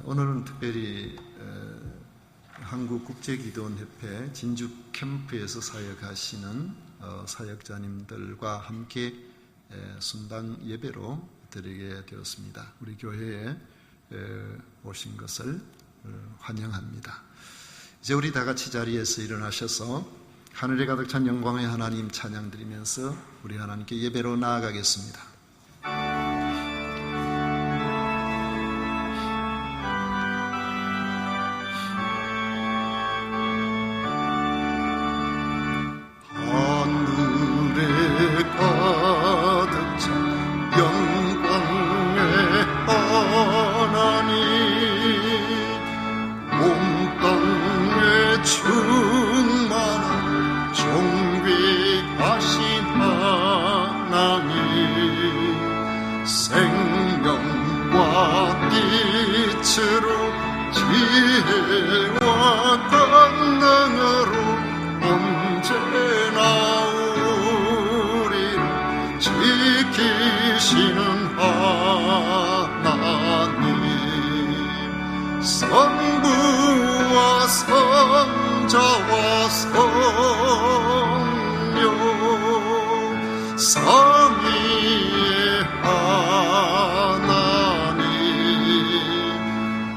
오늘은 특별히 한국국제기도원협회 진주 캠프에서 사역하시는 사역자님들과 함께 순방 예배로 드리게 되었습니다. 우리 교회에 오신 것을 환영합니다. 이제 우리 다 같이 자리에서 일어나셔서 하늘에 가득 찬 영광의 하나님 찬양 드리면서 우리 하나님께 예배로 나아가겠습니다. 지혜와 권능으로 언제나 우리를 지키시는 하나님, 성부와 성자와 성령 삼위의 하나님,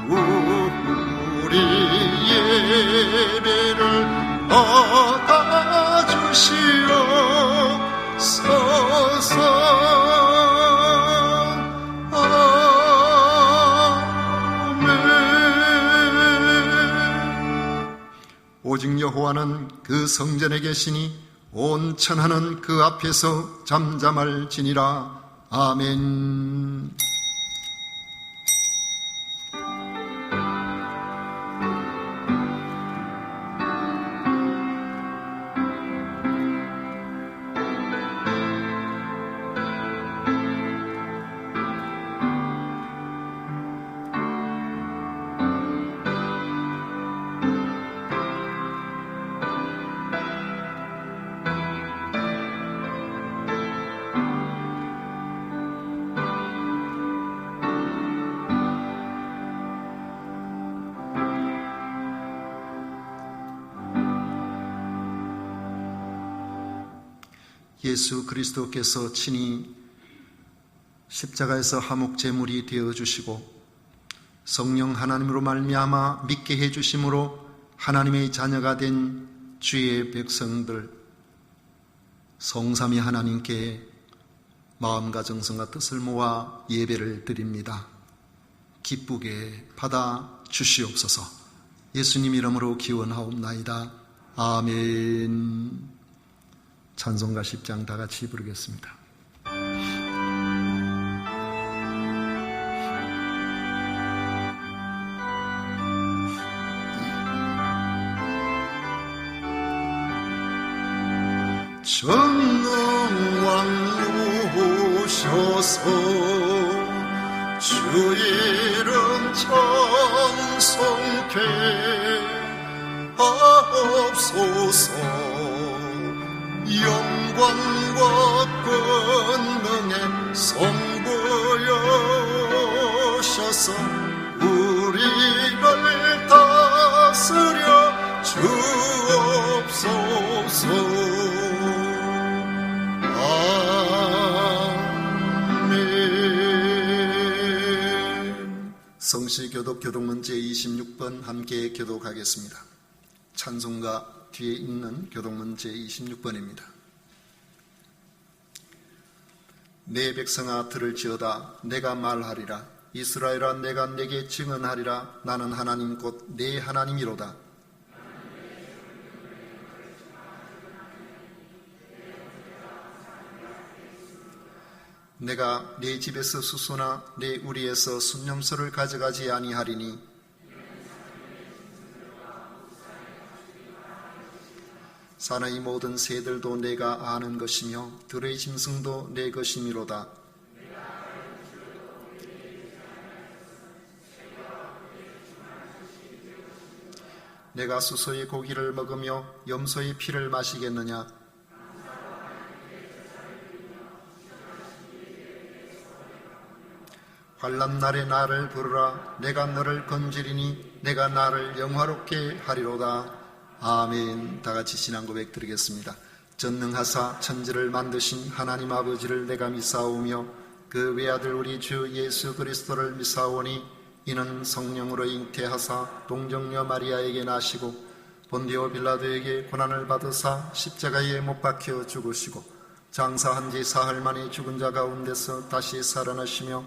우리 예배를 받아주시옵소서. 아멘. 오직 여호와는 그 성전에 계시니 온 천하는 그 앞에서 잠잠할지니라. 아멘. 예수 그리스도께서 친히 십자가에서 화목제물이 되어주시고 성령 하나님으로 말미암아 믿게 해주심으로 하나님의 자녀가 된 주의 백성들, 성삼위 하나님께 마음과 정성과 뜻을 모아 예배를 드립니다. 기쁘게 받아 주시옵소서. 예수님 이름으로 기원하옵나이다. 아멘. 찬송가 10장 다 같이 부르겠습니다. 전능왕 오셔서 주 이름 찬송케 하옵소서. 영광과 권능의 성부여셔서 우리를 다스려 주옵소서. 아멘. 성시교독 교독문제 26번 함께 교독하겠습니다. 찬송가 뒤에 있는 교독문제 26번입니다. 내 백성아 들을지어다. 내가 말하리라. 이스라엘아 내가 내게 증언하리라. 나는 하나님 곧 내 하나님이로다. 내가 내 집에서 수소나 내 우리에서 순념소를 가져가지 아니하리니 산의 모든 새들도 내가 아는 것이며 들의 짐승도 내 것이미로다. 내가 수소의 고기를 먹으며 염소의 피를 마시겠느냐? 환난 날에 나를 부르라. 내가 너를 건지리니 내가 나를 영화롭게 하리로다. 아멘. 다 같이 신앙 고백 드리겠습니다. 전능하사 천지를 만드신 하나님 아버지를 내가 믿사오며 그 외아들 우리 주 예수 그리스도를 믿사오니 이는 성령으로 잉태하사 동정녀 마리아에게 나시고 본디오 빌라도에게 고난을 받으사 십자가에 못 박혀 죽으시고 장사한 지 사흘 만에 죽은 자 가운데서 다시 살아나시며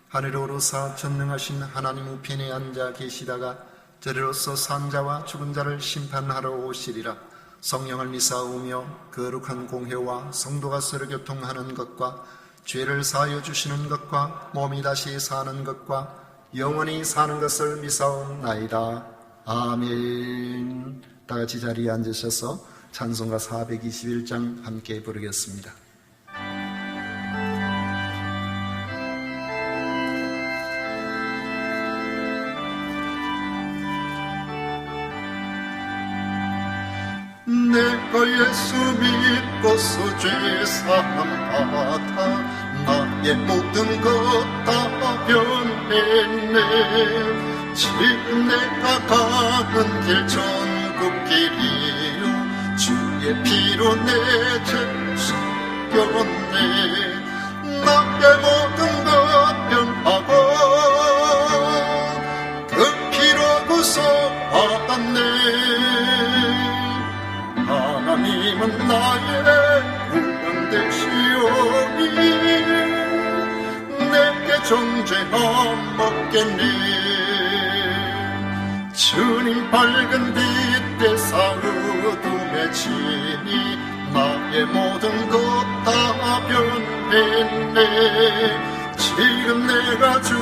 하늘에 오르사 전능하신 하나님 우편에 앉아 계시다가 저리로서 산 자와 죽은 자를 심판하러 오시리라. 성령을 믿사오며 거룩한 공회와 성도가 서로 교통하는 것과 죄를 사하여 주시는 것과 몸이 다시 사는 것과 영원히 사는 것을 믿사옵나이다. 아멘. 다 같이 자리에 앉으셔서 찬송가 421장 함께 부르겠습니다. 내가 예수 믿고서 죄사함 받아 나의 모든 것 다 변했네. 지금 내가 가는 길 전국길이요 주의 피로 내 죄 씻겼네. 나의 모든 것 변하고 그 피로 구속받았네. 하나님은 나의 구원 되시오니 내게 정죄함 없겠네. 주님 밝은 빛에 사어둠에 지니 나의 모든 것 다 변했네. 지금 내가 주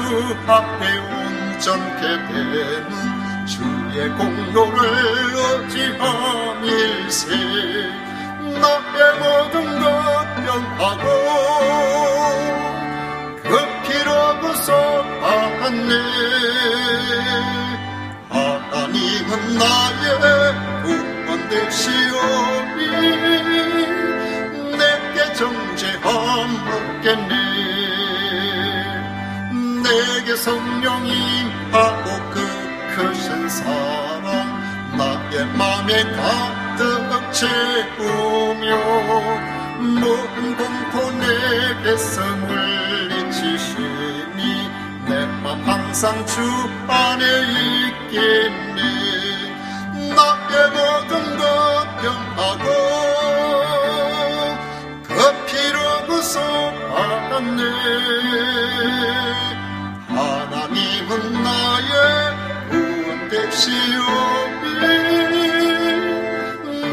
앞에 온전케 되는 주의 공로를 어찌함일세. 나의 모든 것 변하고 그 피로 구속받았네. 하나님은 나의 구원 되시오니 내게 정죄함 없겠네. 내게 성령 임하고 그 크신 사랑 나의 맘에 가득 채우며 모든 공포 내게서 물리치시니 내 맘 항상 주 안에 있겠네. 나의 모든 것 변하고 그 피로 구속받았네. 하나님은 나의 구원 되시오니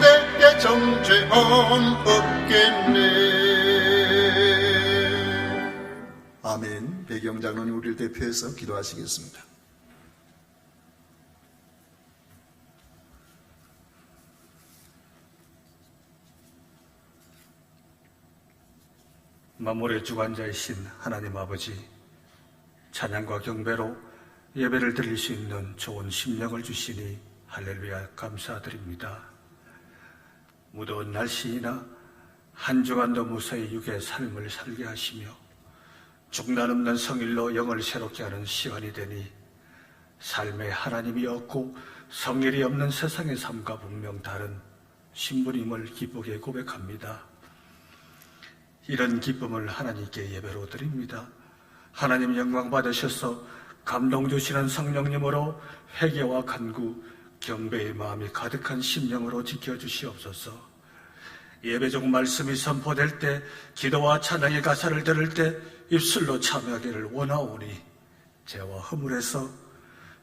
내게 정죄함 없겠네. 아멘. 배경장로님 우리를 대표해서 기도하시겠습니다. 만물의 주관자이신 하나님 아버지, 찬양과 경배로 예배를 드릴 수 있는 좋은 심령을 주시니 할렐루야 감사드립니다. 무더운 날씨이나 한 주간도 무사히 육의 삶을 살게 하시며 중단 없는 성일로 영을 새롭게 하는 시간이 되니 삶에 하나님이 없고 성일이 없는 세상의 삶과 분명 다른 신부님을 기쁘게 고백합니다. 이런 기쁨을 하나님께 예배로 드립니다. 하나님 영광 받으셔서 감동 주시는 성령님으로 회개와 간구, 경배의 마음이 가득한 심령으로 지켜주시옵소서. 예배 중 말씀이 선포될 때, 기도와 찬양의 가사를 들을 때 입술로 참여하기를 원하오니 죄와 허물에서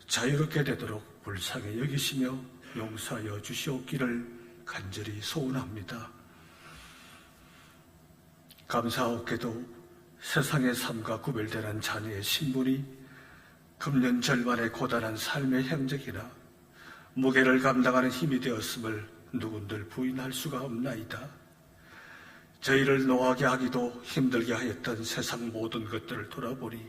자유롭게 되도록 불쌍히 여기시며 용서하여 주시옵기를 간절히 소원합니다. 감사하게도 세상의 삶과 구별되는 자녀의 신분이 금년 절반의 고단한 삶의 행적이나 무게를 감당하는 힘이 되었음을 누군들 부인할 수가 없나이다. 저희를 노하게 하기도 힘들게 하였던 세상 모든 것들을 돌아보니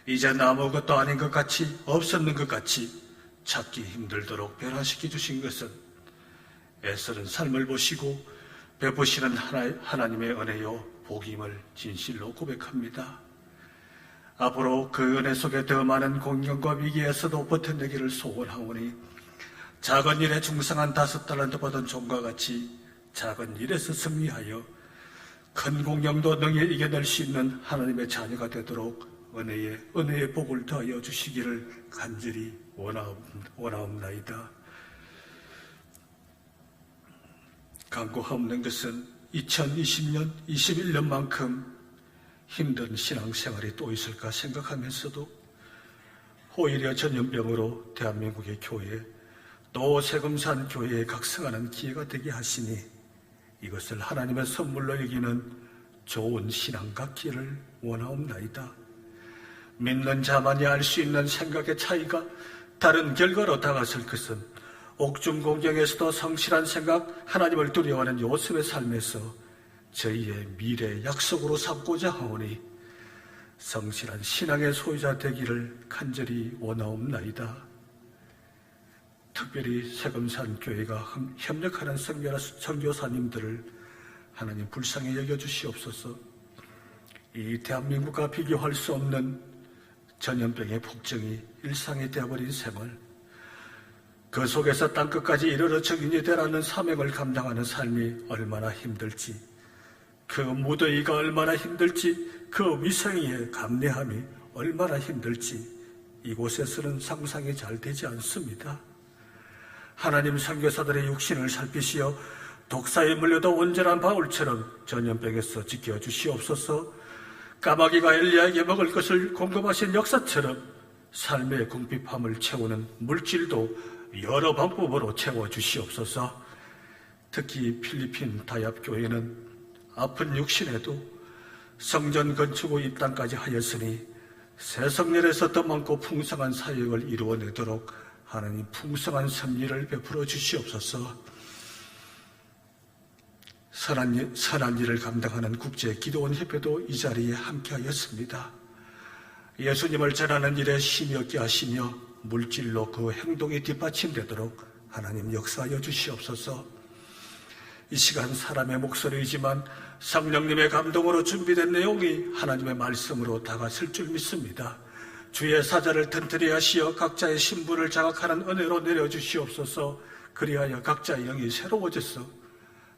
이젠 아무것도 아닌 것 같이, 없었는 것 같이 찾기 힘들도록 변화시켜 주신 것은 애쓰는 삶을 보시고 베푸시는 하나님의 은혜요 복임을 진실로 고백합니다. 앞으로 그 은혜 속에 더 많은 공경과 위기에서도 버텨내기를 소원하오니 작은 일에 충성한 5달란트 받은 종과 같이 작은 일에서 승리하여 큰 공경도 능히 이겨낼 수 있는 하나님의 자녀가 되도록 은혜의 복을 더하여 주시기를 간절히 원하옵나이다. 간구하옵는 것은 2020년, 21년만큼 힘든 신앙생활이 또 있을까 생각하면서도 오히려 전염병으로 대한민국의 교회 또 세금산 교회에 각성하는 기회가 되게 하시니 이것을 하나님의 선물로 여기는 좋은 신앙 갖기를 원하옵나이다. 믿는 자만이 알 수 있는 생각의 차이가 다른 결과로 다가설 것은 옥중 공경에서도 성실한 생각, 하나님을 두려워하는 요셉의 삶에서 저희의 미래 약속으로 삼고자 하오니 성실한 신앙의 소유자 되기를 간절히 원하옵나이다. 특별히 세금산 교회가 협력하는 선교사님들을 하나님 불쌍히 여겨주시옵소서. 이 대한민국과 비교할 수 없는 전염병의 폭증이 일상이 되어버린 생활, 그 속에서 땅끝까지 이르러 증인이 되라는 사명을 감당하는 삶이 얼마나 힘들지, 그 무더위가 얼마나 힘들지, 그 위생의 감내함이 얼마나 힘들지 이곳에서는 상상이 잘 되지 않습니다. 하나님 선교사들의 육신을 살피시어 독사에 물려도 온전한 바울처럼 전염병에서 지켜주시옵소서. 까마귀가 엘리야에게 먹을 것을 공급하신 역사처럼 삶의 궁핍함을 채우는 물질도 여러 방법으로 채워주시옵소서. 특히 필리핀 다얍교회는 아픈 육신에도 성전 건축 후 입당까지 하였으니 새성렬에서 더 많고 풍성한 사역을 이루어내도록 하나님 풍성한 섭리를 베풀어 주시옵소서. 선한 일을 감당하는 국제기도원협회도 이 자리에 함께하였습니다. 예수님을 전하는 일에 힘이 없게 하시며 물질로 그 행동이 뒷받침되도록 하나님 역사하여 주시옵소서. 이 시간 사람의 목소리이지만 성령님의 감동으로 준비된 내용이 하나님의 말씀으로 다가설 줄 믿습니다. 주의 사자를 튼튼히 하시어 각자의 신분을 장악하는 은혜로 내려주시옵소서. 그리하여 각자의 영이 새로워져서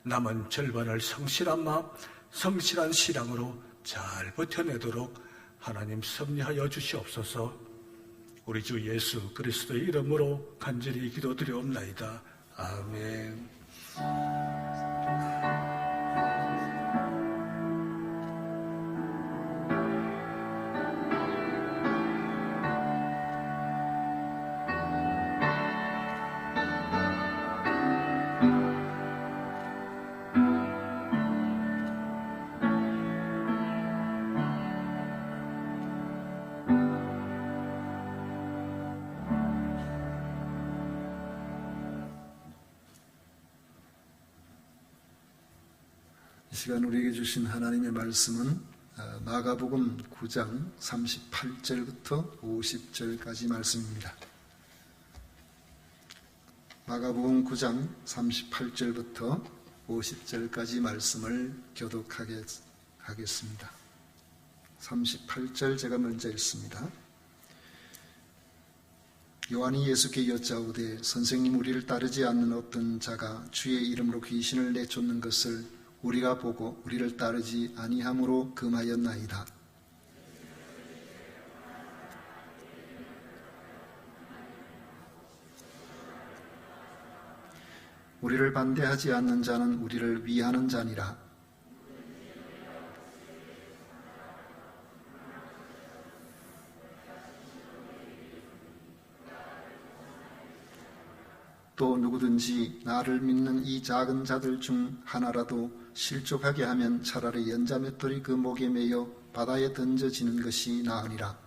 남은 절반을 성실한 마음, 성실한 신앙으로 잘 버텨내도록 하나님 섭리하여 주시옵소서. 우리 주 예수 그리스도의 이름으로 간절히 기도드리옵나이다. 아멘. 이 시간 우리에게 주신 하나님의 말씀은 마가복음 9장 38절부터 50절까지 말씀입니다. 마가복음 9장 38절부터 50절까지 말씀을 교독하겠습니다. 38절 제가 먼저 읽습니다. 요한이 예수께 여짜오되 선생님, 우리를 따르지 않는 어떤 자가 주의 이름으로 귀신을 내쫓는 것을 우리가 보고 우리를 따르지 아니함으로 금하였나이다. 우리를 반대하지 않는 자는 우리를 위하는 자니라. 또 누구든지 나를 믿는 이 작은 자들 중 하나라도 실족하게 하면 차라리 연자맷돌이 그 목에 매여 바다에 던져지는 것이 나으니라.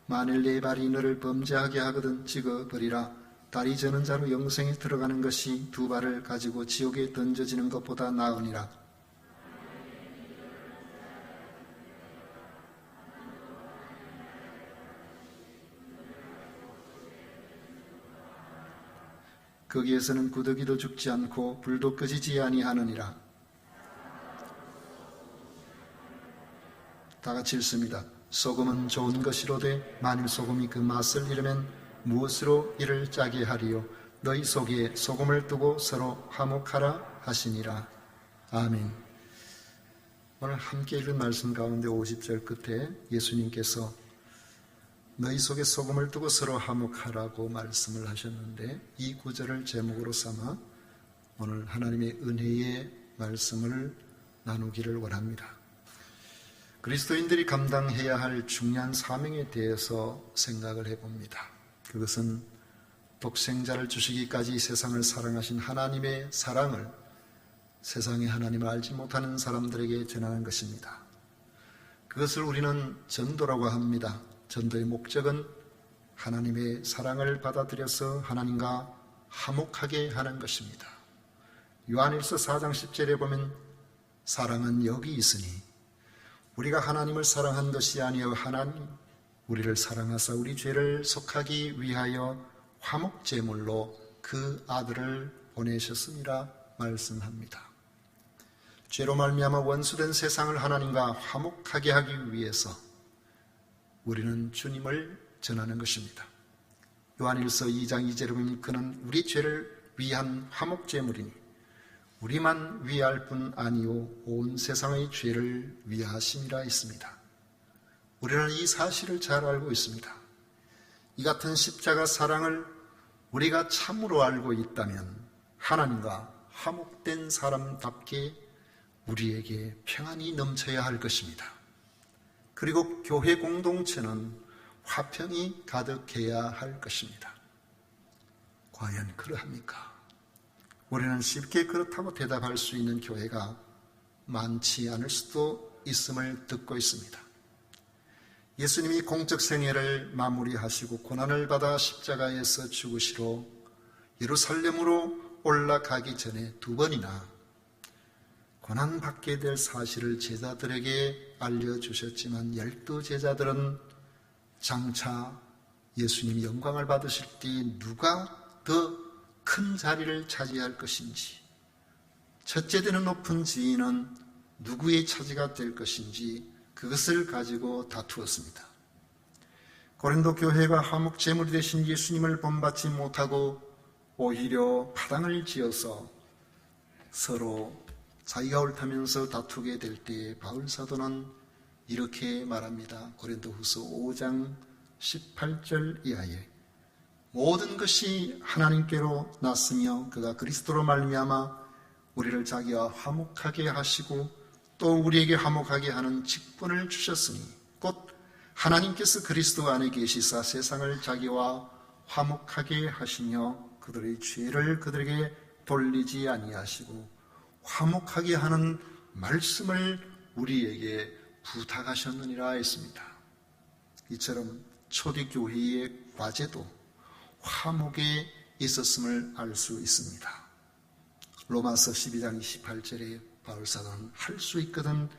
만일 네 발이 너를 범죄하게 하거든 찍어버리라. 다리 저는 자로 영생에 들어가는 것이 두 발을 가지고 지옥에 던져지는 것보다 나으니라. 거기에서는 구더기도 죽지 않고 불도 꺼지지 아니하느니라. 다 같이 읽습니다. 소금은 좋은 것이로되 만일 소금이 그 맛을 잃으면 무엇으로 이를 짜게 하리요. 너희 속에 소금을 두고 서로 화목하라 하시니라. 아멘. 오늘 함께 읽은 말씀 가운데 50절 끝에 예수님께서 너희 속에 소금을 두고 서로 화목하라고 말씀을 하셨는데, 이 구절을 제목으로 삼아 오늘 하나님의 은혜의 말씀을 나누기를 원합니다. 그리스도인들이 감당해야 할 중요한 사명에 대해서 생각을 해봅니다. 그것은 독생자를 주시기까지 세상을 사랑하신 하나님의 사랑을 세상의 하나님을 알지 못하는 사람들에게 전하는 것입니다. 그것을 우리는 전도라고 합니다. 전도의 목적은 하나님의 사랑을 받아들여서 하나님과 화목하게 하는 것입니다. 요한일서 4장 10절에 보면 사랑은 여기 있으니 우리가 하나님을 사랑한 것이 아니여 하나님 우리를 사랑하사 우리 죄를 속하기 위하여 화목제물로 그 아들을 보내셨음이라 말씀합니다. 죄로 말미암아 원수된 세상을 하나님과 화목하게 하기 위해서 우리는 주님을 전하는 것입니다. 요한일서 2장 2절에 보면 그는 우리 죄를 위한 화목제물이니 우리만 위할 뿐 아니요 온 세상의 죄를 위하심이라 했습니다. 우리는 이 사실을 잘 알고 있습니다. 이 같은 십자가 사랑을 우리가 참으로 알고 있다면 하나님과 화목된 사람답게 우리에게 평안이 넘쳐야 할 것입니다. 그리고 교회 공동체는 화평이 가득해야 할 것입니다. 과연 그러합니까? 우리는 쉽게 그렇다고 대답할 수 있는 교회가 많지 않을 수도 있음을 듣고 있습니다. 예수님이 공적 생애를 마무리하시고 고난을 받아 십자가에서 죽으시러 예루살렘으로 올라가기 전에 2번이나 고난받게 될 사실을 제자들에게 알려주셨지만 12제자들은 장차 예수님이 영광을 받으실 때 누가 더 큰 자리를 차지할 것인지, 첫째 되는 높은 지위는 누구의 차지가 될 것인지 그것을 가지고 다투었습니다. 고린도 교회가 화목제물이 되신 예수님을 본받지 못하고 오히려 파당을 지어서 서로 자기가 옳다면서 다투게 될 때 바울 사도는 이렇게 말합니다. 고린도후서 5장 18절 이하에 모든 것이 하나님께로 났으며 그가 그리스도로 말미암아 우리를 자기와 화목하게 하시고 또 우리에게 화목하게 하는 직분을 주셨으니 곧 하나님께서 그리스도 안에 계시사 세상을 자기와 화목하게 하시며 그들의 죄를 그들에게 돌리지 아니하시고 화목하게 하는 말씀을 우리에게 부탁하셨느니라 했습니다. 이처럼 초대교회의 과제도 화목에 있었음을 알 수 있습니다. 로마서 12장 28절에 바울사도는 할 수 있거든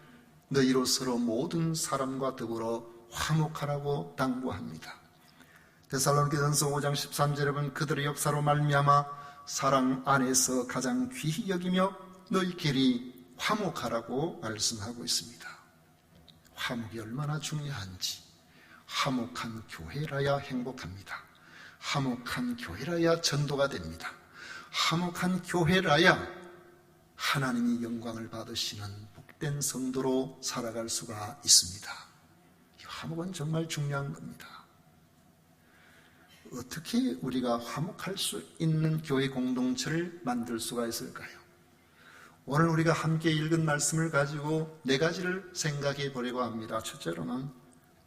너희로 서로 모든 사람과 더불어 화목하라고 당부합니다. 데살로니가전서 5장 13절에 보면 그들의 역사로 말미암아 사랑 안에서 가장 귀히 여기며 너희끼리 화목하라고 말씀하고 있습니다. 화목이 얼마나 중요한지, 화목한 교회라야 행복합니다. 화목한 교회라야 전도가 됩니다. 화목한 교회라야 하나님이 영광을 받으시는 복된 성도로 살아갈 수가 있습니다. 이 화목은 정말 중요한 겁니다. 어떻게 우리가 화목할 수 있는 교회 공동체를 만들 수가 있을까요? 오늘 우리가 함께 읽은 말씀을 가지고 4가지를 생각해 보려고 합니다. 첫째로는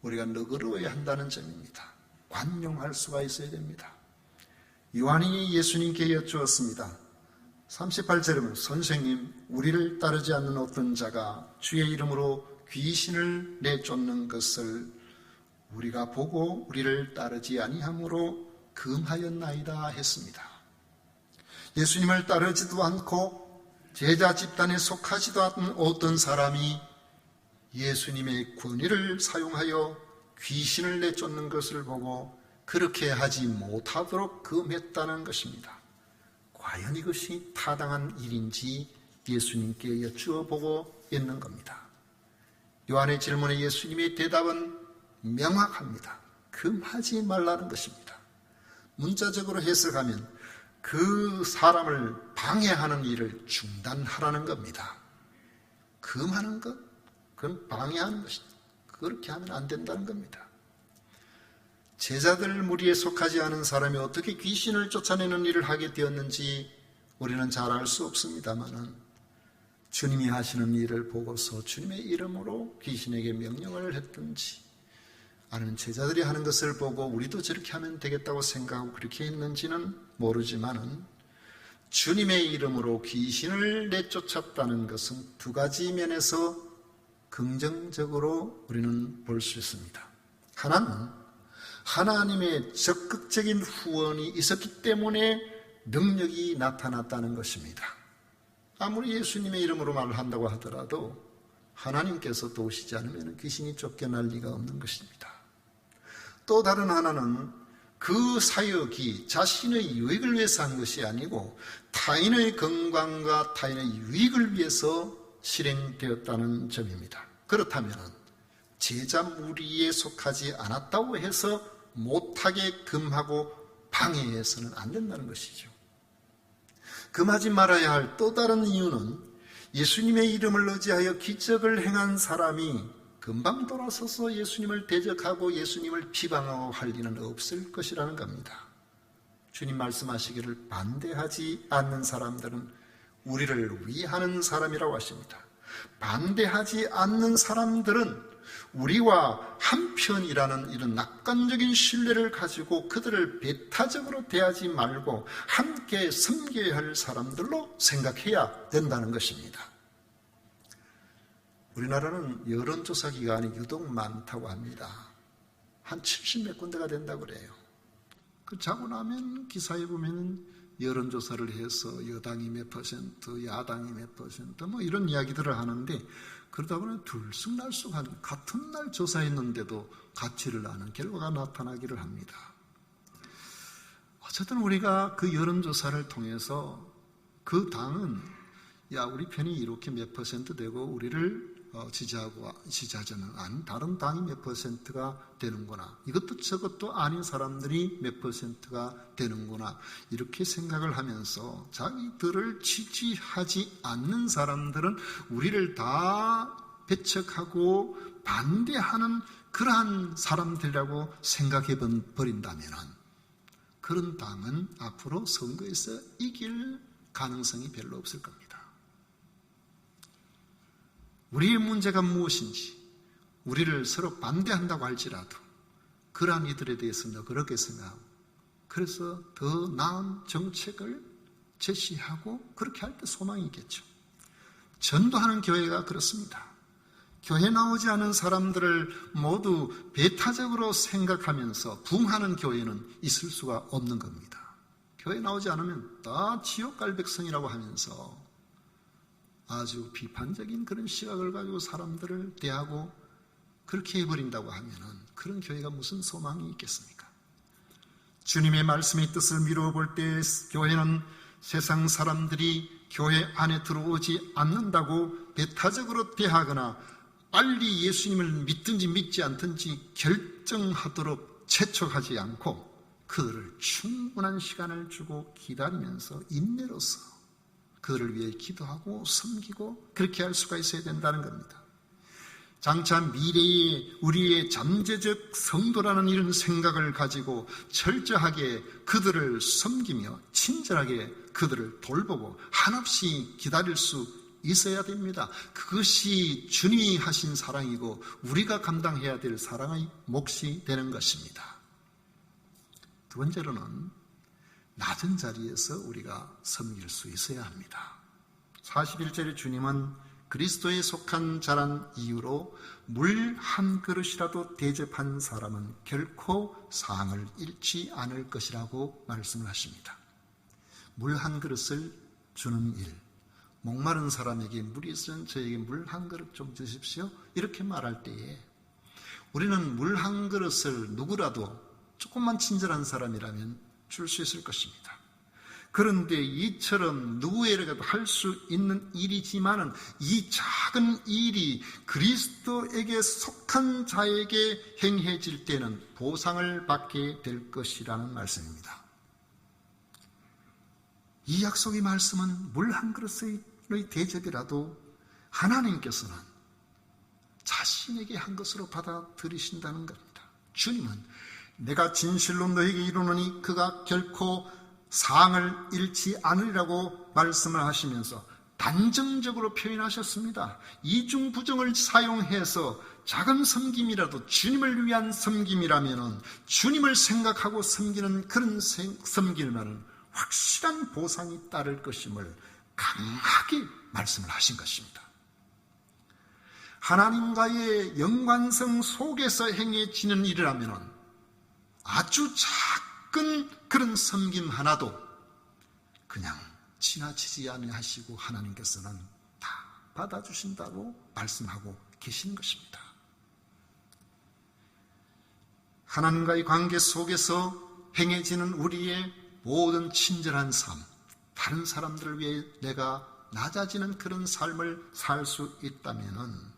우리가 너그러워야 한다는 점입니다. 관용할 수가 있어야 됩니다. 요한이 예수님께 여쭈었습니다. 38절에 보면 선생님, 우리를 따르지 않는 어떤 자가 주의 이름으로 귀신을 내쫓는 것을 우리가 보고 우리를 따르지 아니함으로 금하였나이다 했습니다. 예수님을 따르지도 않고 제자 집단에 속하지도 않은 어떤 사람이 예수님의 권위를 사용하여 귀신을 내쫓는 것을 보고 그렇게 하지 못하도록 금했다는 것입니다. 과연 이것이 타당한 일인지 예수님께 여쭈어보고 있는 겁니다. 요한의 질문에 예수님의 대답은 명확합니다. 금하지 말라는 것입니다. 문자적으로 해석하면 그 사람을 방해하는 일을 중단하라는 겁니다. 금하는 것, 그건 방해하는 것이다. 그렇게 하면 안 된다는 겁니다. 제자들 무리에 속하지 않은 사람이 어떻게 귀신을 쫓아내는 일을 하게 되었는지 우리는 잘 알 수 없습니다만은 주님이 하시는 일을 보고서 주님의 이름으로 귀신에게 명령을 했든지 아니면 제자들이 하는 것을 보고 우리도 저렇게 하면 되겠다고 생각하고 그렇게 했는지는 모르지만은 주님의 이름으로 귀신을 내쫓았다는 것은 두 가지 면에서 긍정적으로 우리는 볼 수 있습니다. 하나는 하나님의 적극적인 후원이 있었기 때문에 능력이 나타났다는 것입니다. 아무리 예수님의 이름으로 말을 한다고 하더라도 하나님께서 도우시지 않으면 귀신이 쫓겨날 리가 없는 것입니다. 또 다른 하나는 그 사역이 자신의 유익을 위해서 한 것이 아니고 타인의 건강과 타인의 유익을 위해서 실행되었다는 점입니다. 그렇다면 제자 무리에 속하지 않았다고 해서 못하게 금하고 방해해서는 안 된다는 것이죠. 금하지 말아야 할 또 다른 이유는 예수님의 이름을 의지하여 기적을 행한 사람이 금방 돌아서서 예수님을 대적하고 예수님을 비방하고 할 리는 없을 것이라는 겁니다. 주님 말씀하시기를 반대하지 않는 사람들은 우리를 위하는 사람이라고 하십니다. 반대하지 않는 사람들은 우리와 한편이라는 이런 낙관적인 신뢰를 가지고 그들을 배타적으로 대하지 말고 함께 섬겨야 할 사람들로 생각해야 된다는 것입니다. 우리나라는 여론조사 기관이 유독 많다고 합니다. 한 70몇 군데가 된다고 그래요. 그 자고 나면 기사에 보면 여론조사를 해서 여당이 몇 퍼센트, 야당이 몇 퍼센트 뭐 이런 이야기들을 하는데 그러다 보면 들쑥날쑥한 같은 날 조사했는데도 같지를 않은 결과가 나타나기를 합니다. 어쨌든 우리가 그 여론조사를 통해서 그 당은 우리 편이 이렇게 몇 퍼센트 되고 우리를 지지하지는 않은 다른 당이 몇 퍼센트가 되는구나. 이것도 저것도 아닌 사람들이 몇 퍼센트가 되는구나. 이렇게 생각을 하면서 자기들을 지지하지 않는 사람들은 우리를 다 배척하고 반대하는 그러한 사람들이라고 생각해 버린다면 그런 당은 앞으로 선거에서 이길 가능성이 별로 없을 겁니다. 우리의 문제가 무엇인지 우리를 서로 반대한다고 할지라도 그러한 이들에 대해서 너그럽게 생각하고 그래서 더 나은 정책을 제시하고 그렇게 할 때 소망이 있겠죠. 전도하는 교회가 그렇습니다. 교회 나오지 않은 사람들을 모두 배타적으로 생각하면서 부흥하는 교회는 있을 수가 없는 겁니다. 교회 나오지 않으면 다 지옥 갈 백성이라고 하면서 아주 비판적인 그런 시각을 가지고 사람들을 대하고 그렇게 해버린다고 하면 그런 교회가 무슨 소망이 있겠습니까? 주님의 말씀의 뜻을 미루어 볼 때 교회는 세상 사람들이 교회 안에 들어오지 않는다고 배타적으로 대하거나 빨리 예수님을 믿든지 믿지 않든지 결정하도록 재촉하지 않고 그들을 충분한 시간을 주고 기다리면서 인내로서 그들을 위해 기도하고 섬기고 그렇게 할 수가 있어야 된다는 겁니다. 장차 미래에 우리의 잠재적 성도라는 이런 생각을 가지고 철저하게 그들을 섬기며 친절하게 그들을 돌보고 한없이 기다릴 수 있어야 됩니다. 그것이 주님이 하신 사랑이고 우리가 감당해야 될 사랑의 몫이 되는 것입니다. 두 번째로는 낮은 자리에서 우리가 섬길 수 있어야 합니다. 41절에 주님은 그리스도에 속한 자란 이유로 물 한 그릇이라도 대접한 사람은 결코 상을 잃지 않을 것이라고 말씀을 하십니다. 물 한 그릇을 주는 일, 목마른 사람에게 물이 있으면 저에게 물 한 그릇 좀 주십시오 이렇게 말할 때에 우리는 물 한 그릇을 누구라도 조금만 친절한 사람이라면 줄 수 있을 것입니다. 그런데 이처럼 누구에게도 할 수 있는 일이지만은 이 작은 일이 그리스도에게 속한 자에게 행해질 때는 보상을 받게 될 것이라는 말씀입니다. 이 약속의 말씀은 물 한 그릇의 대접이라도 하나님께서는 자신에게 한 것으로 받아들이신다는 겁니다. 주님은 내가 진실로 너에게 이루노니 그가 결코 상을 잃지 않으리라고 말씀을 하시면서 단정적으로 표현하셨습니다. 이중부정을 사용해서 작은 섬김이라도 주님을 위한 섬김이라면 주님을 생각하고 섬기는 그런 섬김에는 확실한 보상이 따를 것임을 강하게 말씀을 하신 것입니다. 하나님과의 연관성 속에서 행해지는 일이라면 아주 작은 그런 섬김 하나도 그냥 지나치지 아니하시고 하나님께서는 다 받아주신다고 말씀하고 계시는 것입니다. 하나님과의 관계 속에서 행해지는 우리의 모든 친절한 삶, 다른 사람들을 위해 내가 낮아지는 그런 삶을 살 수 있다면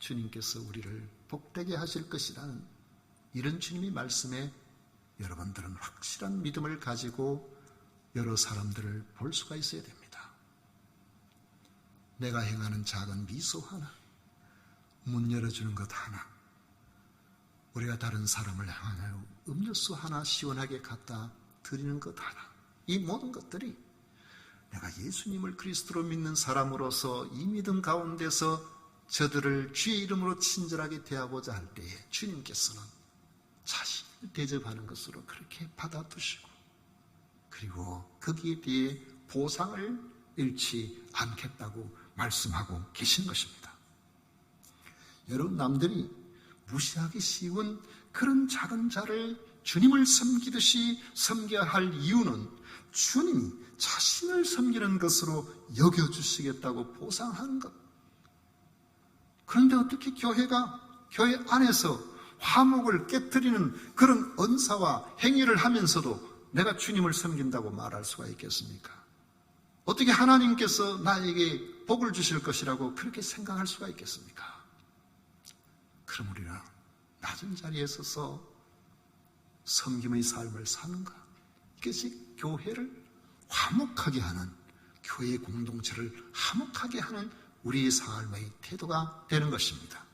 주님께서 우리를 복되게 하실 것이라는 이런 주님의 말씀에 여러분들은 확실한 믿음을 가지고 여러 사람들을 볼 수가 있어야 됩니다. 내가 행하는 작은 미소 하나, 문 열어주는 것 하나, 우리가 다른 사람을 향하여 음료수 하나 시원하게 갖다 드리는 것 하나, 이 모든 것들이 내가 예수님을 그리스도로 믿는 사람으로서 이 믿음 가운데서 저들을 주의 이름으로 친절하게 대하고자 할 때에 주님께서는 자신을 대접하는 것으로 그렇게 받아두시고 그리고 거기에 대해 보상을 잃지 않겠다고 말씀하고 계신 것입니다. 여러분, 남들이 무시하기 쉬운 그런 작은 자를 주님을 섬기듯이 섬겨야 할 이유는 주님이 자신을 섬기는 것으로 여겨주시겠다고 보상하는 것. 그런데 어떻게 교회 안에서 화목을 깨뜨리는 그런 언사와 행위를 하면서도 내가 주님을 섬긴다고 말할 수가 있겠습니까? 어떻게 하나님께서 나에게 복을 주실 것이라고 그렇게 생각할 수가 있겠습니까? 그럼 우리는 낮은 자리에 서서 섬김의 삶을 사는가? 이것이 교회를 화목하게 하는, 교회 공동체를 화목하게 하는 우리의 삶의 태도가 되는 것입니다.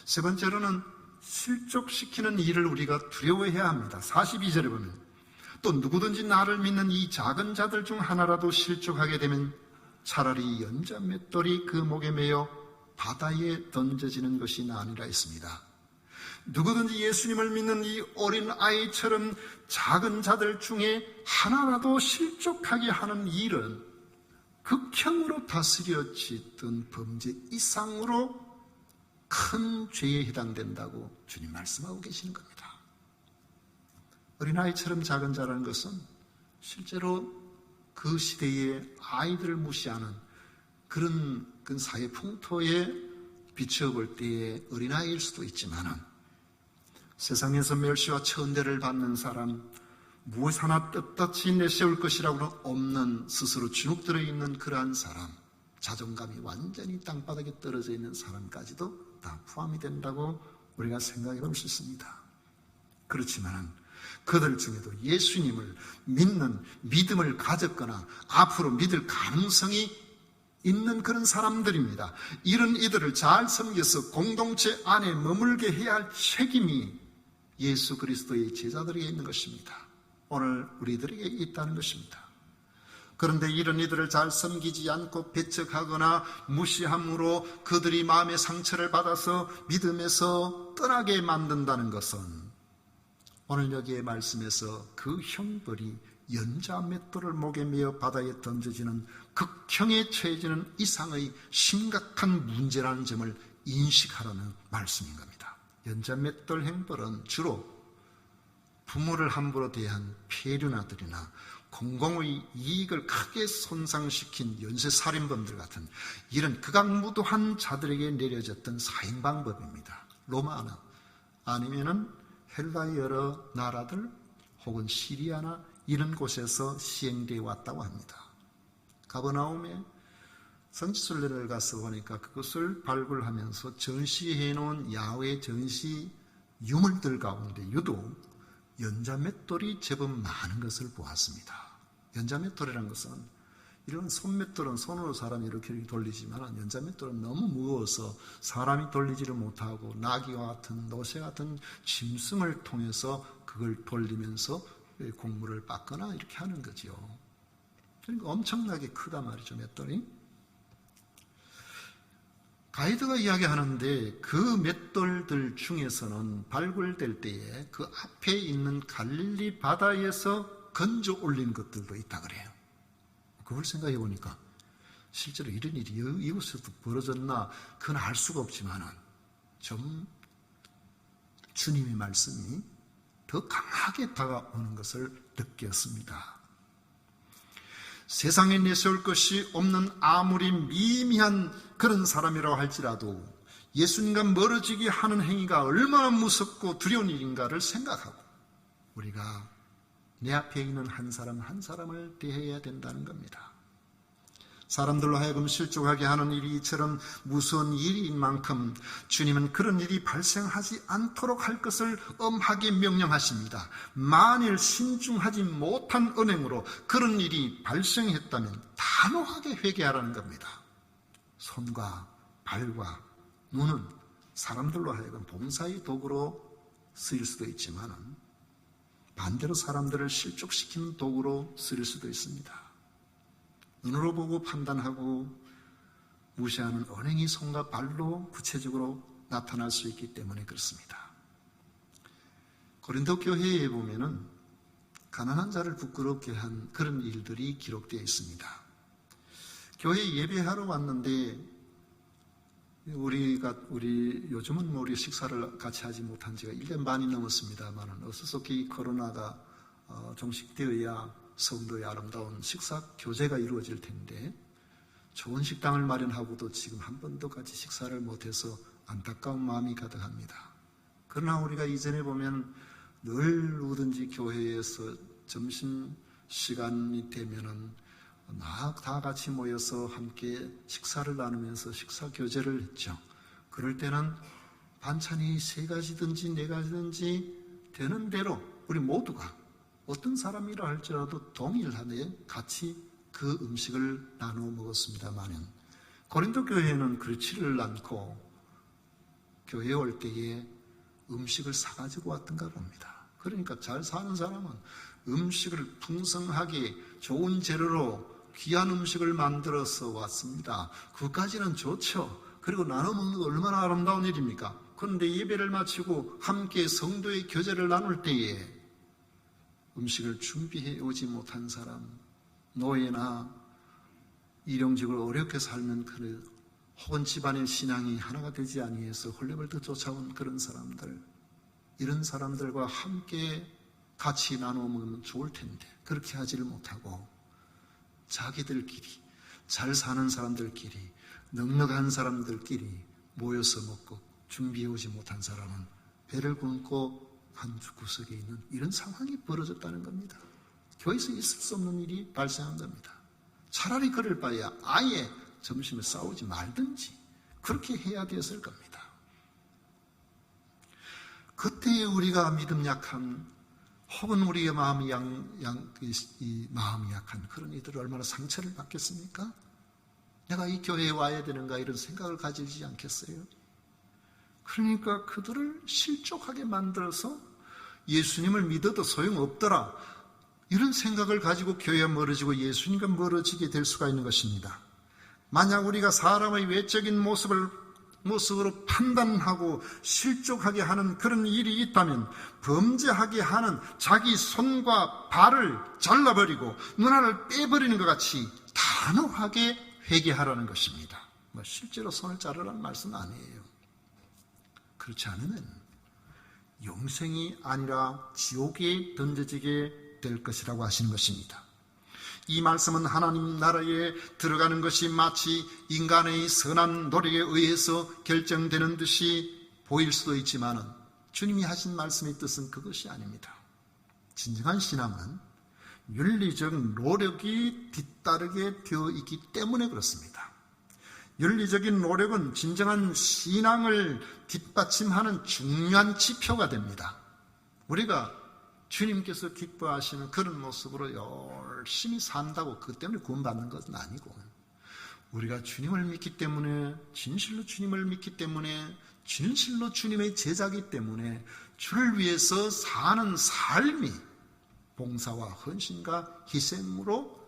세 번째로는 실족시키는 일을 우리가 두려워해야 합니다. 42절에 보면 또 누구든지 나를 믿는 이 작은 자들 중 하나라도 실족하게 되면 차라리 연자 맷돌이 그 목에 매여 바다에 던져지는 것이 나으니라 했습니다. 누구든지 예수님을 믿는 이 어린 아이처럼 작은 자들 중에 하나라도 실족하게 하는 일은 극형으로 다스려지던 범죄 이상으로 큰 죄에 해당된다고 주님 말씀하고 계시는 겁니다. 어린아이처럼 작은 자라는 것은 실제로 그 시대의 아이들을 무시하는 그런 사회 풍토에 비춰볼 때의 어린아이일 수도 있지만은 세상에서 멸시와 천대를 받는 사람, 무엇 하나 떳떳이 내세울 것이라고는 없는 스스로 주눅들어 있는 그러한 사람, 자존감이 완전히 땅바닥에 떨어져 있는 사람까지도 다 포함이 된다고 우리가 생각해 볼 수 있습니다. 그렇지만 그들 중에도 예수님을 믿는 믿음을 가졌거나 앞으로 믿을 가능성이 있는 그런 사람들입니다. 이런 이들을 잘 섬겨서 공동체 안에 머물게 해야 할 책임이 예수 그리스도의 제자들에게 있는 것입니다. 오늘 우리들에게 있다는 것입니다. 그런데 이런 이들을 잘 섬기지 않고 배척하거나 무시함으로 그들이 마음의 상처를 받아서 믿음에서 떠나게 만든다는 것은 오늘 여기의 말씀에서 그 형벌이 연자 맷돌을 목에 메어 바다에 던져지는 극형에 처해지는 이상의 심각한 문제라는 점을 인식하라는 말씀인 겁니다. 연자 맷돌 행벌은 주로 부모를 함부로 대한 폐륜아들이나 공공의 이익을 크게 손상시킨 연쇄살인범들 같은 이런 극악무도한 자들에게 내려졌던 사형방법입니다. 로마나 아니면은 헬라의 여러 나라들 혹은 시리아나 이런 곳에서 시행되어 왔다고 합니다. 가버나움에 성지순례를 가서 보니까 그것을 발굴하면서 전시해 놓은 야외 전시 유물들 가운데 유독 연자맷돌이 제법 많은 것을 보았습니다. 연자맷돌이라는 것은 이런 손맷돌은 손으로 사람이 이렇게 돌리지만 연자맷돌은 너무 무거워서 사람이 돌리지를 못하고 나귀와 같은 노새 같은 짐승을 통해서 그걸 돌리면서 곡물을 빻거나 이렇게 하는 거죠. 그러니까 엄청나게 크다 말이죠, 맷돌이. 가이드가 이야기하는데 그 맷돌들 중에서는 발굴될 때에 그 앞에 있는 갈릴리 바다에서 건져 올린 것들도 있다 그래요. 그걸 생각해 보니까 실제로 이런 일이 이곳에서도 벌어졌나 그건 알 수가 없지만은 좀 주님의 말씀이 더 강하게 다가오는 것을 느꼈습니다. 세상에 내세울 것이 없는 아무리 미미한 그런 사람이라고 할지라도 예수님과 멀어지게 하는 행위가 얼마나 무섭고 두려운 일인가를 생각하고 우리가 내 앞에 있는 한 사람 한 사람을 대해야 된다는 겁니다. 사람들로 하여금 실족하게 하는 일이 이처럼 무서운 일인 만큼 주님은 그런 일이 발생하지 않도록 할 것을 엄하게 명령하십니다. 만일 신중하지 못한 언행으로 그런 일이 발생했다면 단호하게 회개하라는 겁니다. 손과 발과 눈은 사람들로 하여금 봉사의 도구로 쓰일 수도 있지만 반대로 사람들을 실족시키는 도구로 쓰일 수도 있습니다. 눈으로 보고 판단하고 무시하는 언행이 손과 발로 구체적으로 나타날 수 있기 때문에 그렇습니다. 고린도 교회에 보면은 가난한 자를 부끄럽게 한 그런 일들이 기록되어 있습니다. 교회 예배하러 왔는데 우리 요즘은 우리 식사를 같이 하지 못한 지가 1년 반이 넘었습니다만 어수선히 코로나가 종식되어야 성도의 아름다운 식사 교제가 이루어질 텐데 좋은 식당을 마련하고도 지금 한 번도 같이 식사를 못해서 안타까운 마음이 가득합니다. 그러나 우리가 이전에 보면 늘 누구든지 교회에서 점심시간이 되면은 다 같이 모여서 함께 식사를 나누면서 식사 교제를 했죠. 그럴 때는 반찬이 3가지든지 4가지든지 되는 대로 우리 모두가 어떤 사람이라 할지라도 동일하게 같이 그 음식을 나누어 먹었습니다만 고린도 교회는 그렇지를 않고 교회에 올 때에 음식을 사가지고 왔던가 봅니다. 그러니까 잘 사는 사람은 음식을 풍성하게 좋은 재료로 귀한 음식을 만들어서 왔습니다. 그것까지는 좋죠. 그리고 나눠 먹는 거 얼마나 아름다운 일입니까? 그런데 예배를 마치고 함께 성도의 교제를 나눌 때에 음식을 준비해 오지 못한 사람, 노예나 일용직으로 어렵게 살면 혹은 집안의 신앙이 하나가 되지 아니해서 홀레벌떡 쫓아온 그런 사람들, 이런 사람들과 함께 같이 나누어 먹으면 좋을 텐데 그렇게 하지를 못하고 자기들끼리 잘 사는 사람들끼리 넉넉한 사람들끼리 모여서 먹고 준비해 오지 못한 사람은 배를 굶고 한 구석에 있는 이런 상황이 벌어졌다는 겁니다. 교회에서 있을 수 없는 일이 발생한 겁니다. 차라리 그럴 바에야 아예 점심에 싸우지 말든지 그렇게 해야 됐을 겁니다. 그때 우리가 믿음 약한 혹은 우리의 마음이 마음이 약한 그런 이들을 얼마나 상처를 받겠습니까? 내가 이 교회에 와야 되는가 이런 생각을 가지지 않겠어요? 그러니까 그들을 실족하게 만들어서 예수님을 믿어도 소용없더라 이런 생각을 가지고 교회와 멀어지고 예수님과 멀어지게 될 수가 있는 것입니다. 만약 우리가 사람의 외적인 모습으로 판단하고 실족하게 하는 그런 일이 있다면 범죄하게 하는 자기 손과 발을 잘라버리고 눈알을 빼버리는 것 같이 단호하게 회개하라는 것입니다. 실제로 손을 자르라는 말씀은 아니에요. 그렇지 않으면 영생이 아니라 지옥에 던져지게 될 것이라고 하시는 것입니다. 이 말씀은 하나님 나라에 들어가는 것이 마치 인간의 선한 노력에 의해서 결정되는 듯이 보일 수도 있지만 주님이 하신 말씀의 뜻은 그것이 아닙니다. 진정한 신앙은 윤리적 노력이 뒤따르게 되어 있기 때문에 그렇습니다. 윤리적인 노력은 진정한 신앙을 뒷받침하는 중요한 지표가 됩니다. 우리가 주님께서 기뻐하시는 그런 모습으로 열심히 산다고 그것 때문에 구원받는 것은 아니고, 우리가 주님을 믿기 때문에, 진실로 주님을 믿기 때문에, 진실로 주님의 제자이기 때문에 주를 위해서 사는 삶이 봉사와 헌신과 희생으로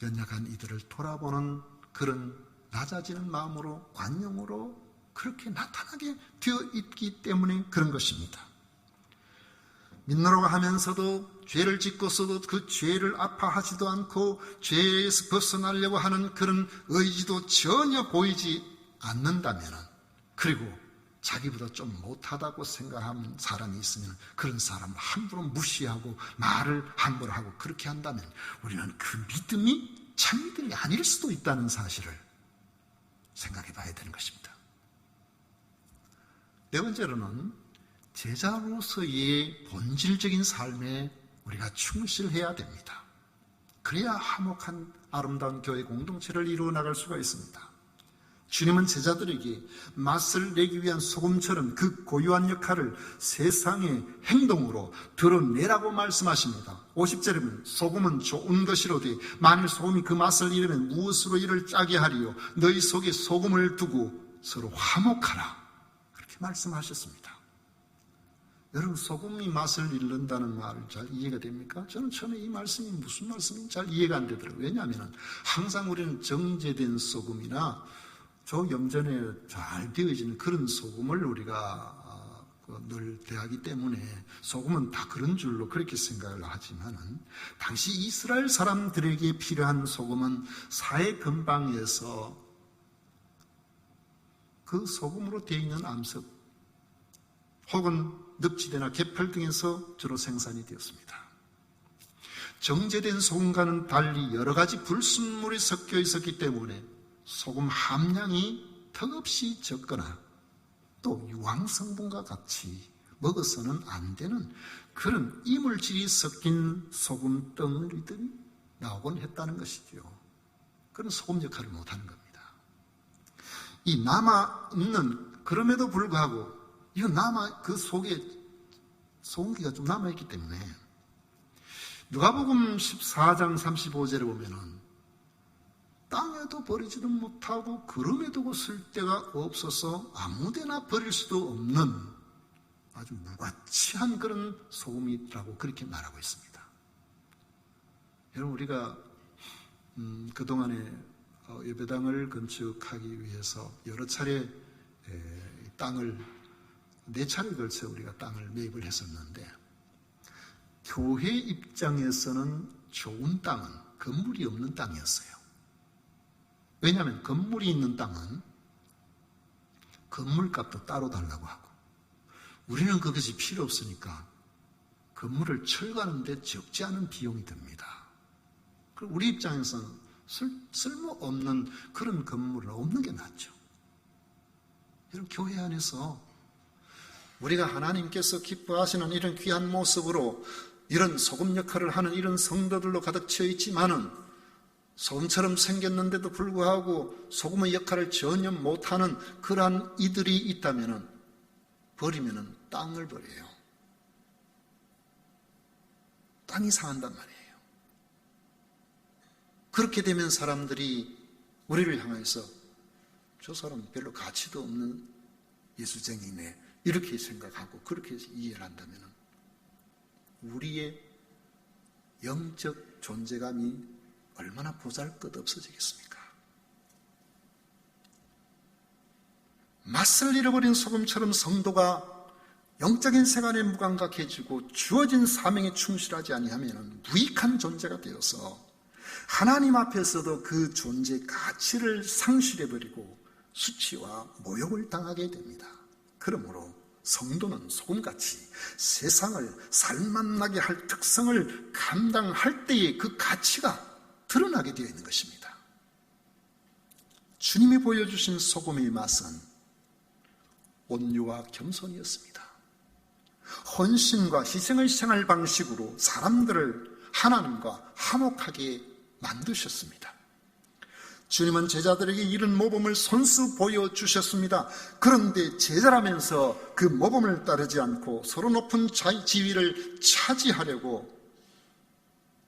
연약한 이들을 돌아보는 그런 낮아지는 마음으로, 관용으로 그렇게 나타나게 되어 있기 때문에 그런 것입니다. 믿노라고 하면서도 죄를 짓고서도 그 죄를 아파하지도 않고 죄에서 벗어나려고 하는 그런 의지도 전혀 보이지 않는다면, 그리고 자기보다 좀 못하다고 생각하는 사람이 있으면 그런 사람을 함부로 무시하고 말을 함부로 하고 그렇게 한다면 우리는 그 믿음이 참 믿음이 아닐 수도 있다는 사실을 생각해 봐야 되는 것입니다. 네 번째로는 제자로서의 본질적인 삶에 우리가 충실해야 됩니다. 그래야 화목한 아름다운 교회 공동체를 이루어 나갈 수가 있습니다. 주님은 제자들에게 맛을 내기 위한 소금처럼 그 고유한 역할을 세상의 행동으로 드러내라고 말씀하십니다. 50절에 보면 소금은 좋은 것이로되 만일 소금이 그 맛을 잃으면 무엇으로 이를 짜게 하리요, 너희 속에 소금을 두고 서로 화목하라, 그렇게 말씀하셨습니다. 여러분, 소금이 맛을 잃는다는 말을 잘 이해가 됩니까? 저는 처음에 이 말씀이 무슨 말씀인지 잘 이해가 안 되더라고요. 왜냐하면 항상 우리는 정제된 소금이나 저염전에 잘 되어지는 그런 소금을 우리가 늘 대하기 때문에 소금은 다 그런 줄로 그렇게 생각을 하지만은, 당시 이스라엘 사람들에게 필요한 소금은 사해 근방에서 그 소금으로 되어 있는 암석 혹은 늪지대나 개펄 등에서 주로 생산이 되었습니다. 정제된 소금과는 달리 여러 가지 불순물이 섞여 있었기 때문에 소금 함량이 턱없이 적거나 또 유황성분과 같이 먹어서는 안 되는 그런 이물질이 섞인 소금 덩어리들이 나오곤 했다는 것이죠. 그런 소금 역할을 못하는 겁니다. 이 남아있는, 그럼에도 불구하고 이거 그 속에 소금기가 좀 남아있기 때문에 누가복음 14장 35절에 보면은 땅에도 버리지도 못하고 그름에 두고 쓸 데가 없어서 아무데나 버릴 수도 없는 아주 무가치한 그런 소금이라고 그렇게 말하고 있습니다. 여러분, 우리가 그동안에 예배당을 건축하기 위해서 여러 차례 땅을 4차례에 걸쳐 우리가 땅을 매입을 했었는데, 교회 입장에서는 좋은 땅은 건물이 없는 땅이었어요. 왜냐하면 건물이 있는 땅은 건물값도 따로 달라고 하고, 우리는 그것이 필요 없으니까 건물을 철거하는데 적지 않은 비용이 듭니다. 그리고 우리 입장에서는 쓸모없는 그런 건물은 없는 게 낫죠. 여러분, 교회 안에서 우리가 하나님께서 기뻐하시는 이런 귀한 모습으로 이런 소금 역할을 하는 이런 성도들로 가득 채워 있지만은, 소금처럼 생겼는데도 불구하고 소금의 역할을 전혀 못하는 그러한 이들이 있다면은, 버리면은 땅을 버려요. 땅이 상한단 말이에요. 그렇게 되면 사람들이 우리를 향해서 저 사람 별로 가치도 없는 예수쟁이네, 이렇게 생각하고 그렇게 이해를 한다면 우리의 영적 존재감이 얼마나 보잘것없어지겠습니까? 맛을 잃어버린 소금처럼 성도가 영적인 생활에 무감각해지고 주어진 사명에 충실하지 아니하면 무익한 존재가 되어서 하나님 앞에서도 그 존재의 가치를 상실해버리고 수치와 모욕을 당하게 됩니다. 그러므로 성도는 소금같이 세상을 살맛나게 할 특성을 감당할 때에 그 가치가 드러나게 되어 있는 것입니다. 주님이 보여주신 소금의 맛은 온유와 겸손이었습니다. 헌신과 희생의 생활 방식으로 사람들을 하나님과 화목하게 만드셨습니다. 주님은 제자들에게 이런 모범을 손수 보여주셨습니다. 그런데 제자라면서 그 모범을 따르지 않고 서로 높은 지위를 차지하려고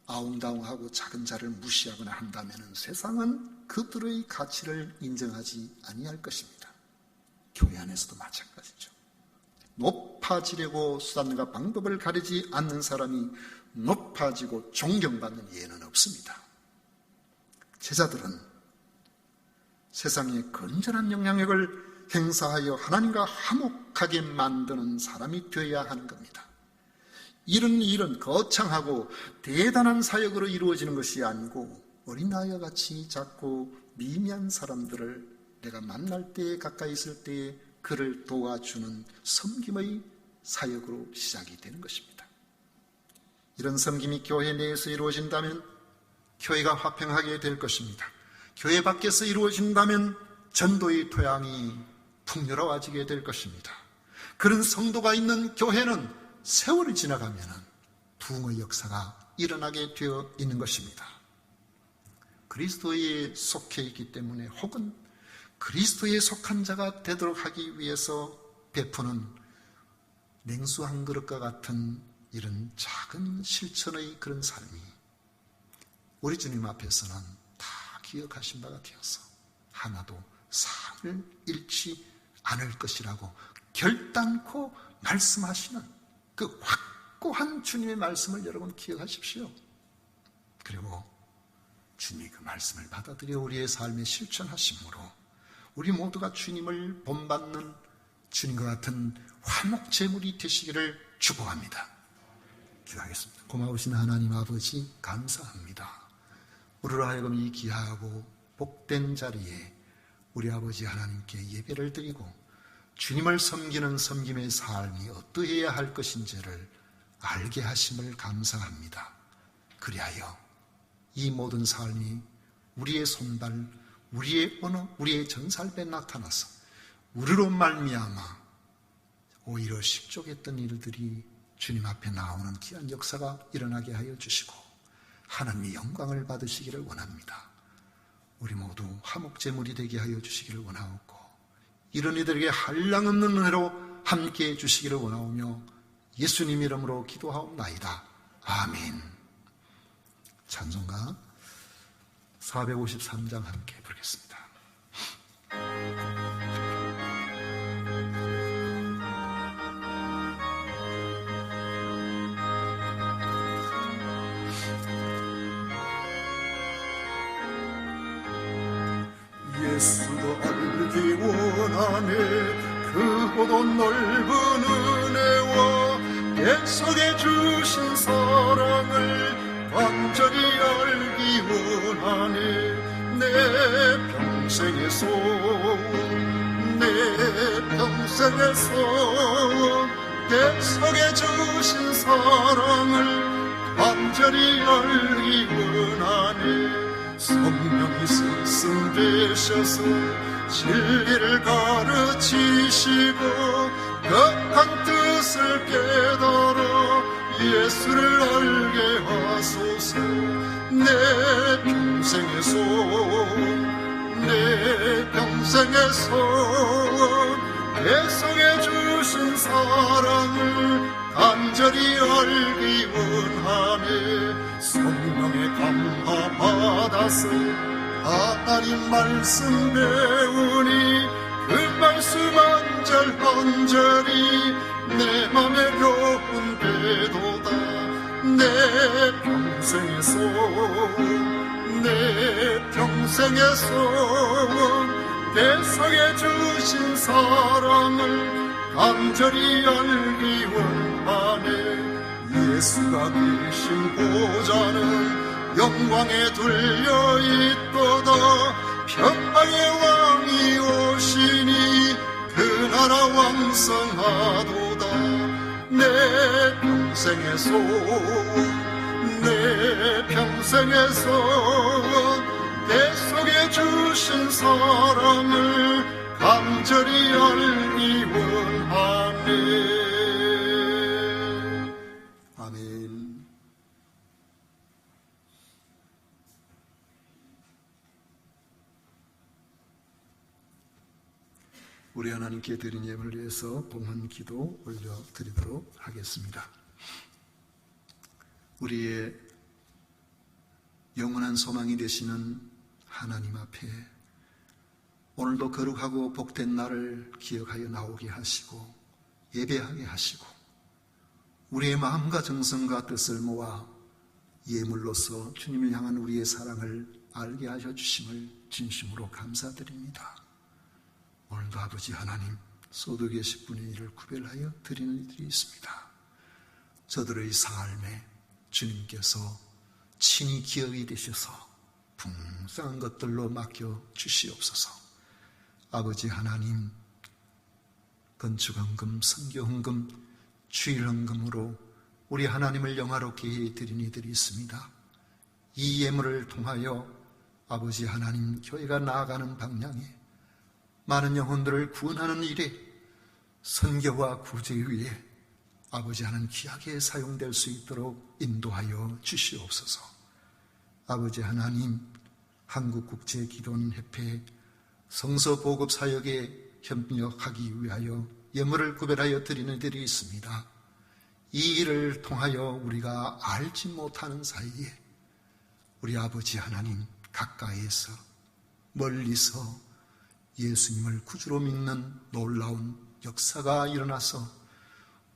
아웅다웅하고 작은 자를 무시하거나 한다면 세상은 그들의 가치를 인정하지 아니할 것입니다. 교회 안에서도 마찬가지죠. 높아지려고 수단과 방법을 가리지 않는 사람이 높아지고 존경받는 예는 없습니다. 제자들은 세상에 건전한 영향력을 행사하여 하나님과 화목하게 만드는 사람이 되어야 하는 겁니다. 이런 일은 거창하고 대단한 사역으로 이루어지는 것이 아니고 어린아이와 같이 작고 미미한 사람들을 내가 만날 때, 가까이 있을 때에 그를 도와주는 섬김의 사역으로 시작이 되는 것입니다. 이런 섬김이 교회 내에서 이루어진다면 교회가 화평하게 될 것입니다. 교회 밖에서 이루어진다면 전도의 토양이 풍요로워지게 될 것입니다. 그런 성도가 있는 교회는 세월이 지나가면 부흥의 역사가 일어나게 되어 있는 것입니다. 그리스도에 속해 있기 때문에 혹은 그리스도에 속한 자가 되도록 하기 위해서 베푸는 냉수 한 그릇과 같은 이런 작은 실천의 그런 삶이 우리 주님 앞에서는 다 기억하신 바가 되어서 하나도 상을 잃지 않을 것이라고 결단코 말씀하시는 그 확고한 주님의 말씀을 여러분 기억하십시오. 그리고 주님이 그 말씀을 받아들여 우리의 삶에 실천하심으로 우리 모두가 주님을 본받는 주님과 같은 화목제물이 되시기를 축복합니다. 기도하겠습니다. 고마우신 하나님 아버지 감사합니다. 우리로 하여금 이 귀하고 복된 자리에 우리 아버지 하나님께 예배를 드리고 주님을 섬기는 섬김의 삶이 어떠해야 할 것인지를 알게 하심을 감사합니다. 그리하여 이 모든 삶이 우리의 손발, 우리의 언어, 우리의 전살배 나타나서 우리로 말미암아 오히려 식족했던 일들이 주님 앞에 나오는 귀한 역사가 일어나게 하여 주시고 하나님의 영광을 받으시기를 원합니다. 우리 모두 화목제물이 되게 하여 주시기를 원하옵고 이런 이들에게 한량없는 은혜로 함께해 주시기를 원하오며 예수님 이름으로 기도하옵나이다. 아멘. 찬송가 453장 함께 부르겠습니다. 예수도 알기 원하네 크고도 넓은 은혜와 약속해 주신 사랑을 완전히 알기 원하네 내 평생의 소원 내 평생의 소원 약속해 주신 사랑을 완전히 알기 원하네 성령이 스승되셔서 진리를 가르치시고 격한 뜻을 깨달아 예수를 알게 하소서 내 평생의 소원 내 평생의 소원 약속해 주신 사랑을 간절히 알기 원하네 성령의 감화 받아서 하나님 말씀 배우니 그 말씀 한 절 한 절이 내 맘에 겨운 배도다 내 평생의 소원 내 평생의 소원 내 속에 주신 사랑을 간절히 알기 원하네 예수가 계신 보좌는 영광에 둘려 있도다 평강의 왕이 오시니 그 나라 왕성하도다 내 평생의 소원 내 평생의 소원 내 속에 주신 사랑을 간절히 알기 원하네. 아멘. 우리 하나님께 드린 예물을 위해서 봉헌 기도 올려드리도록 하겠습니다. 우리의 영원한 소망이 되시는 하나님 앞에 오늘도 거룩하고 복된 날을 기억하여 나오게 하시고 예배하게 하시고 우리의 마음과 정성과 뜻을 모아 예물로서 주님을 향한 우리의 사랑을 알게 하셔 주심을 진심으로 감사드립니다. 오늘도 아버지 하나님 소득의 10분의 1을 구별하여 드리는 이들이 있습니다. 저들의 삶에 주님께서 친히 기억이 되셔서 풍성한 것들로 맡겨 주시옵소서. 아버지 하나님, 건축헌금, 선교헌금, 주일헌금으로 우리 하나님을 영화롭게 해드린 이들이 있습니다. 이 예물을 통하여 아버지 하나님 교회가 나아가는 방향에 많은 영혼들을 구원하는 일에 선교와 구제에 위해 아버지 하나님 귀하게 사용될 수 있도록 인도하여 주시옵소서. 아버지 하나님, 한국국제기도원협회 성서보급사역에 협력하기 위하여 예물을 구별하여 드리는 이들이 있습니다. 이 일을 통하여 우리가 알지 못하는 사이에 우리 아버지 하나님 가까이에서 멀리서 예수님을 구주로 믿는 놀라운 역사가 일어나서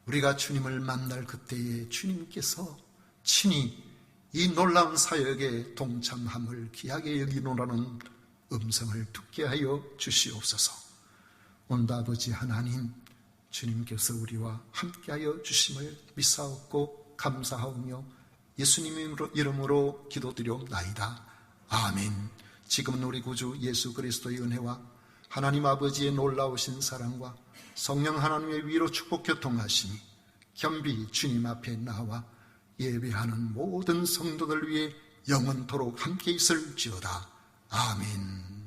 우리가 주님을 만날 그때에 주님께서 친히 이 놀라운 사역에 동참함을 귀하게 여기노라는 음성을 듣게 하여 주시옵소서. 오늘도 아버지 하나님, 주님께서 우리와 함께하여 주심을 믿사옵고 감사하오며 예수님의 이름으로 기도드리옵나이다. 아멘. 지금은 우리 구주 예수 그리스도의 은혜와 하나님 아버지의 놀라우신 사랑과 성령 하나님의 위로 축복 교통하시니 겸비 주님 앞에 나와 예배하는 모든 성도들 위해 영원토록 함께 있을지어다. 아멘.